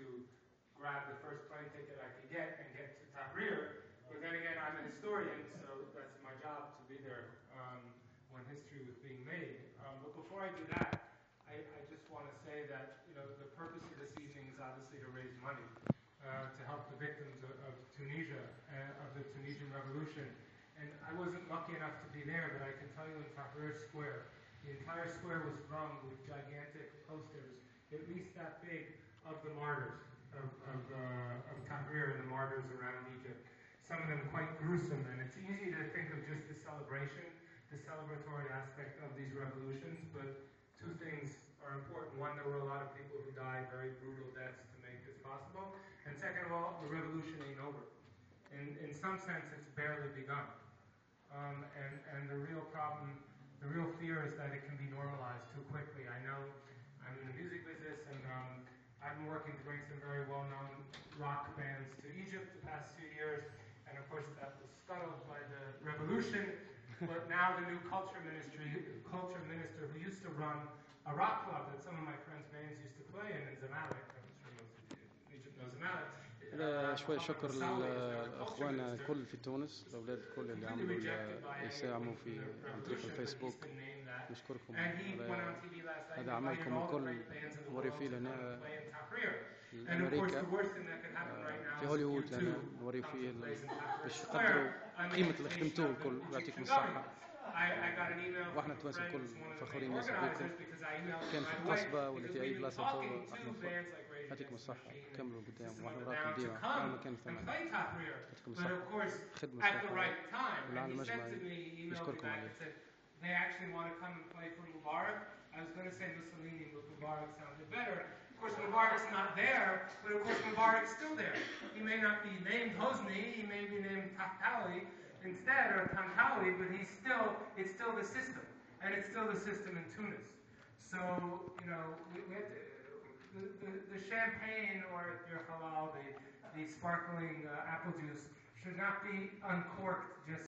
to grab the first plane ticket I could get and get to Tahrir. But then again, I'm a historian, so that's my job to be there when history was being made. But before I do that, I just want to say that the purpose of this evening is obviously to raise money to help the victims of Tunisia, of the Tunisian Revolution. And I wasn't lucky enough to be there, but I can tell you in Tahrir Square, the entire square was thronged with gigantic posters, at least that big, of the martyrs of Tahrir and the martyrs around Egypt. Some of them quite gruesome, and it's easy to think of just the celebration, the celebratory aspect of these revolutions, but two things are important. One, there were a lot of people who died very brutal deaths to make this possible, and second of all, the revolution ain't over. In some sense, it's barely begun. And the real problem, the real fear is that it can be normalized too quickly. I know I'm in the music business, and I've been working to bring some very well-known rock bands to Egypt the past few years, and of course that was scuttled by the revolution. But now the new culture minister who used to run a rock club that some of my friends' bands used to play in Zamalek, I'm sure most of Egypt knows Zamalek. شوي شكر لأخواننا الكل في تونس، الأولاد الكل اللي عملوا يساهموا في عن طريق الفيسبوك. نشكركم هذا عملكم الكل. نوري فيه لنا أمريكا في هوليوود، لنا نوري فيه باش يقدروا قيمة اللي خدمتوه الكل. يعطيكم الصحة. واحنا التوانسة الكل فخورين ياسر بكم، كان في القصبة ولا في أي بلاصة احنا فخور. يعطيكم الصحة، كملوا قدام واحنا وراكم ديما مهما كان الثمن. يعطيكم الصحة، خدمة صحيحة والعالم أجمعين. نشكركم عليه. They actually want to come and play for Mubarak. I was going to say Mussolini, but Mubarak sounded better. Of course, Mubarak's not there, but of course Mubarak's still there. He may not be named Hosni, he may be named Tahtali instead, or Tantali, but it's still the system, and it's still the system in Tunis. So, we have to, the champagne, or if you're halal, the sparkling apple juice should not be uncorked just